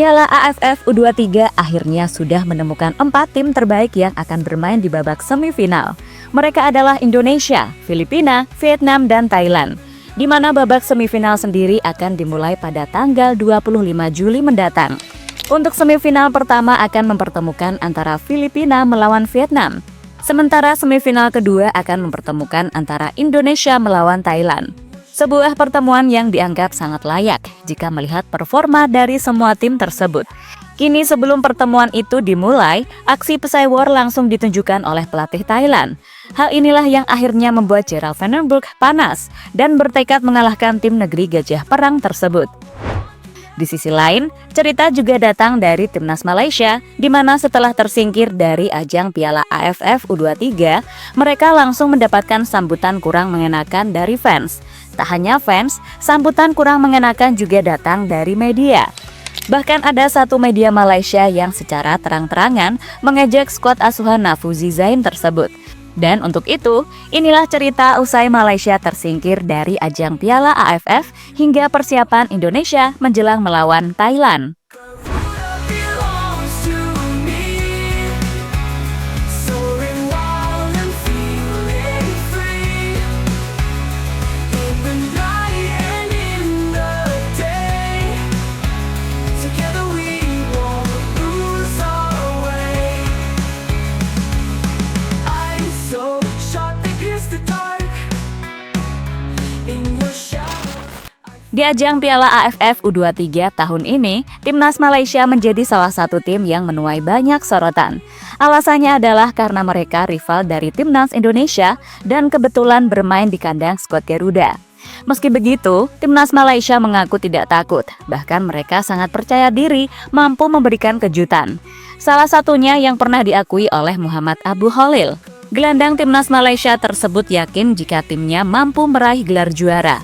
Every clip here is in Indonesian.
Piala AFF U23 akhirnya sudah menemukan 4 tim terbaik yang akan bermain di babak semifinal. Mereka adalah Indonesia, Filipina, Vietnam, dan Thailand, di mana babak semifinal sendiri akan dimulai pada tanggal 25 Juli mendatang. Untuk semifinal pertama akan mempertemukan antara Filipina melawan Vietnam, sementara semifinal kedua akan mempertemukan antara Indonesia melawan Thailand. Sebuah pertemuan yang dianggap sangat layak jika melihat performa dari semua tim tersebut. Kini sebelum pertemuan itu dimulai, aksi Psy War langsung ditunjukkan oleh pelatih Thailand. Hal inilah yang akhirnya membuat Gerald van den Broek panas dan bertekad mengalahkan tim negeri Gajah Perang tersebut. Di sisi lain, cerita juga datang dari timnas Malaysia, di mana setelah tersingkir dari ajang Piala AFF U23, mereka langsung mendapatkan sambutan kurang mengenakan dari fans. Tak hanya fans, sambutan kurang mengenakan juga datang dari media. Bahkan ada satu media Malaysia yang secara terang-terangan mengejek skuad asuhan Nafouzi Zain tersebut. Dan untuk itu, inilah cerita usai Malaysia tersingkir dari ajang Piala AFF hingga persiapan Indonesia menjelang melawan Thailand. Di ajang Piala AFF U23 tahun ini, timnas Malaysia menjadi salah satu tim yang menuai banyak sorotan. Alasannya adalah karena mereka rival dari timnas Indonesia dan kebetulan bermain di kandang skuad Garuda. Meski begitu, timnas Malaysia mengaku tidak takut, bahkan mereka sangat percaya diri mampu memberikan kejutan. Salah satunya yang pernah diakui oleh Muhammad Abu Khalil. Gelandang timnas Malaysia tersebut yakin jika timnya mampu meraih gelar juara.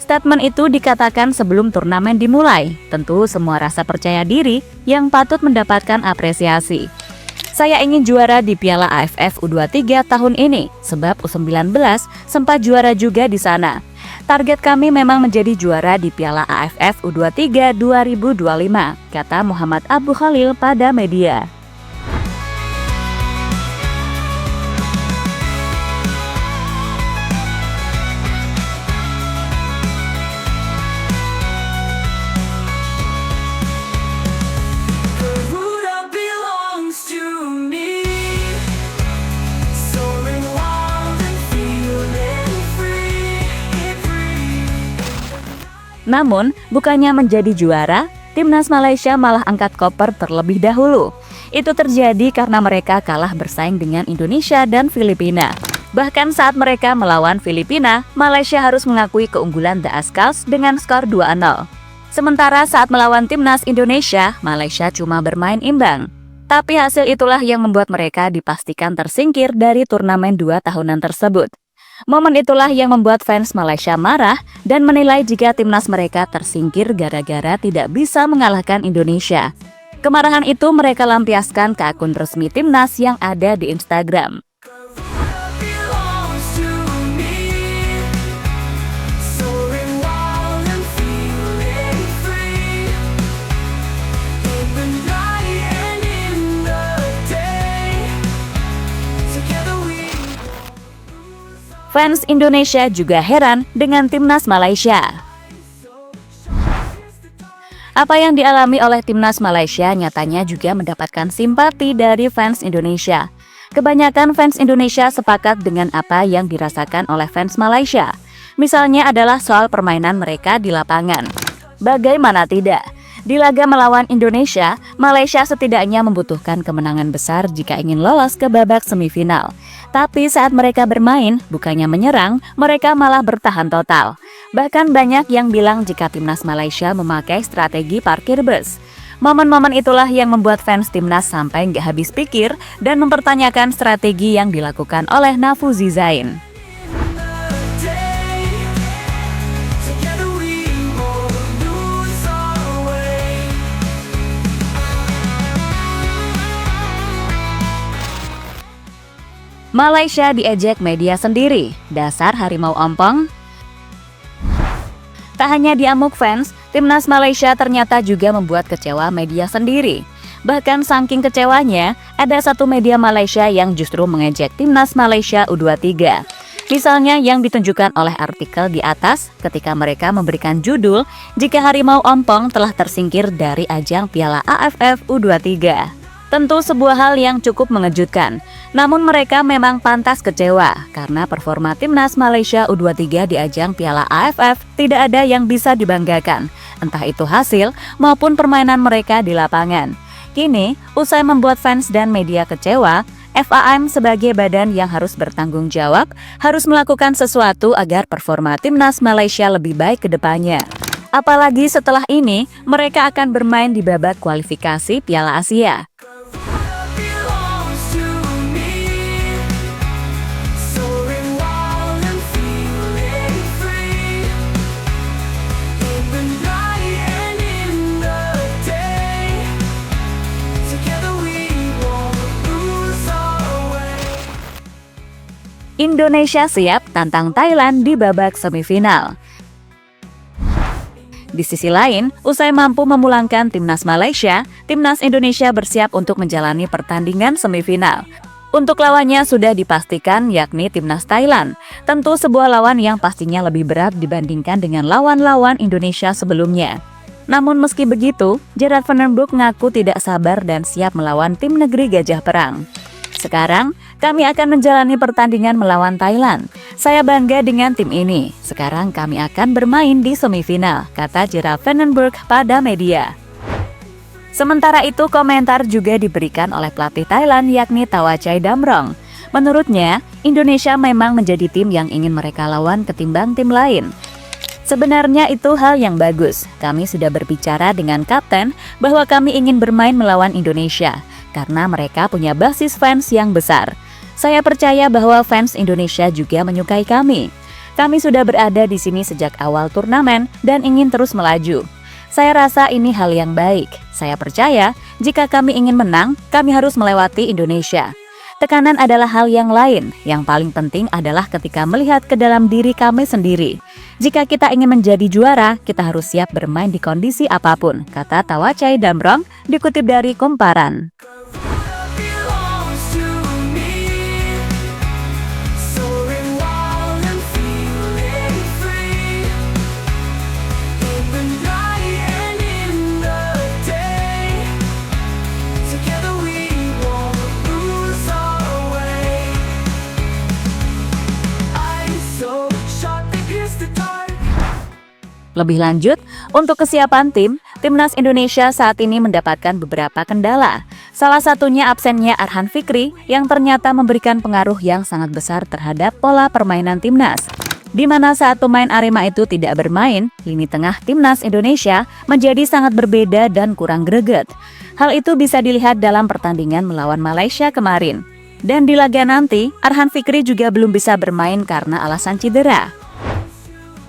Statement itu dikatakan sebelum turnamen dimulai. Tentu semua rasa percaya diri yang patut mendapatkan apresiasi. Saya ingin juara di Piala AFF U23 tahun ini, sebab U19 sempat juara juga di sana. Target kami memang menjadi juara di Piala AFF U23 2025, kata Muhammad Abu Khalil pada media. Namun, bukannya menjadi juara, timnas Malaysia malah angkat koper terlebih dahulu. Itu terjadi karena mereka kalah bersaing dengan Indonesia dan Filipina. Bahkan saat mereka melawan Filipina, Malaysia harus mengakui keunggulan The Azkals dengan skor 2-0. Sementara saat melawan timnas Indonesia, Malaysia cuma bermain imbang. Tapi hasil itulah yang membuat mereka dipastikan tersingkir dari turnamen 2 tahunan tersebut. Momen itulah yang membuat fans Malaysia marah dan menilai jika timnas mereka tersingkir gara-gara tidak bisa mengalahkan Indonesia. Kemarahan itu mereka lampiaskan ke akun resmi timnas yang ada di Instagram. Fans Indonesia juga heran dengan timnas Malaysia. Apa yang dialami oleh timnas Malaysia nyatanya juga mendapatkan simpati dari fans Indonesia. Kebanyakan fans Indonesia sepakat dengan apa yang dirasakan oleh fans Malaysia. Misalnya adalah soal permainan mereka di lapangan. Bagaimana tidak? Di laga melawan Indonesia, Malaysia setidaknya membutuhkan kemenangan besar jika ingin lolos ke babak semifinal. Tapi saat mereka bermain, bukannya menyerang, mereka malah bertahan total. Bahkan banyak yang bilang jika timnas Malaysia memakai strategi parkir bus. Momen-momen itulah yang membuat fans timnas sampai nggak habis pikir dan mempertanyakan strategi yang dilakukan oleh Nafouzi Zain. Malaysia diejek media sendiri, dasar harimau ompong. Tak hanya diamuk fans, Timnas Malaysia ternyata juga membuat kecewa media sendiri. Bahkan saking kecewanya, ada satu media Malaysia yang justru mengejek Timnas Malaysia U23. Misalnya yang ditunjukkan oleh artikel di atas ketika mereka memberikan judul "Jika Harimau Ompong telah tersingkir dari ajang Piala AFF U23". Tentu sebuah hal yang cukup mengejutkan. Namun mereka memang pantas kecewa karena performa Timnas Malaysia U23 di ajang Piala AFF tidak ada yang bisa dibanggakan, entah itu hasil maupun permainan mereka di lapangan. Kini, usai membuat fans dan media kecewa, FAM sebagai badan yang harus bertanggung jawab harus melakukan sesuatu agar performa Timnas Malaysia lebih baik ke depannya. Apalagi setelah ini, mereka akan bermain di babak kualifikasi Piala Asia. Indonesia siap tantang Thailand di babak semifinal. Di sisi lain, usai mampu memulangkan Timnas Malaysia, Timnas Indonesia bersiap untuk menjalani pertandingan semifinal. Untuk lawannya sudah dipastikan yakni Timnas Thailand. Tentu sebuah lawan yang pastinya lebih berat dibandingkan dengan lawan-lawan Indonesia sebelumnya. Namun meski begitu, Gerard Van den Broek mengaku tidak sabar dan siap melawan tim negeri Gajah Perang. Sekarang, kami akan menjalani pertandingan melawan Thailand. Saya bangga dengan tim ini. Sekarang kami akan bermain di semifinal, kata Gerard Van den Broek pada media. Sementara itu, komentar juga diberikan oleh pelatih Thailand yakni Tawachai Damrong. Menurutnya, Indonesia memang menjadi tim yang ingin mereka lawan ketimbang tim lain. Sebenarnya itu hal yang bagus. Kami sudah berbicara dengan kapten bahwa kami ingin bermain melawan Indonesia karena mereka punya basis fans yang besar. Saya percaya bahwa fans Indonesia juga menyukai kami. Kami sudah berada di sini sejak awal turnamen dan ingin terus melaju. Saya rasa ini hal yang baik. Saya percaya jika kami ingin menang, kami harus melewati Indonesia. Tekanan adalah hal yang lain. Yang paling penting adalah ketika melihat ke dalam diri kami sendiri. Jika kita ingin menjadi juara, kita harus siap bermain di kondisi apapun, kata Tawachai Damrong, dikutip dari Kumparan. Lebih lanjut, untuk kesiapan Timnas Indonesia saat ini mendapatkan beberapa kendala. Salah satunya absennya Arhan Fikri yang ternyata memberikan pengaruh yang sangat besar terhadap pola permainan Timnas. Di mana saat pemain Arema itu tidak bermain, lini tengah Timnas Indonesia menjadi sangat berbeda dan kurang greget. Hal itu bisa dilihat dalam pertandingan melawan Malaysia kemarin. Dan di laga nanti, Arhan Fikri juga belum bisa bermain karena alasan cedera.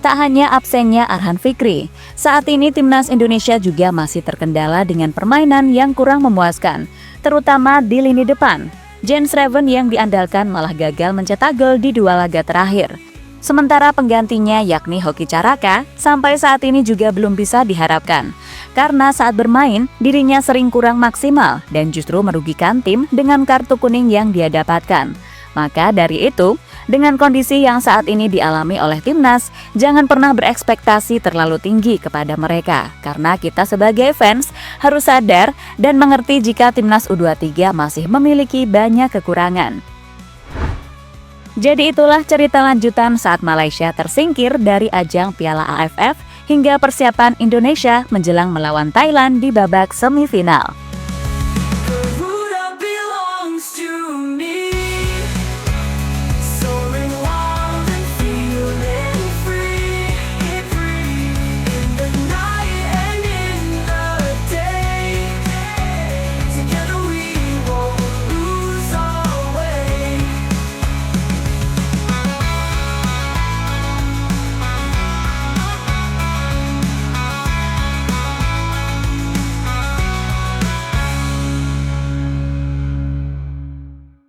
Tak hanya absennya Arhan Fikri, saat ini Timnas Indonesia juga masih terkendala dengan permainan yang kurang memuaskan, terutama di lini depan. Jens Reven yang diandalkan malah gagal mencetak gol di 2 laga terakhir. Sementara penggantinya yakni Hoki Caraka sampai saat ini juga belum bisa diharapkan, karena saat bermain dirinya sering kurang maksimal dan justru merugikan tim dengan kartu kuning yang dia dapatkan. Maka dari itu, dengan kondisi yang saat ini dialami oleh Timnas, jangan pernah berekspektasi terlalu tinggi kepada mereka. Karena kita sebagai fans harus sadar dan mengerti jika Timnas U23 masih memiliki banyak kekurangan. Jadi itulah cerita lanjutan saat Malaysia tersingkir dari ajang Piala AFF hingga persiapan Indonesia menjelang melawan Thailand di babak semifinal.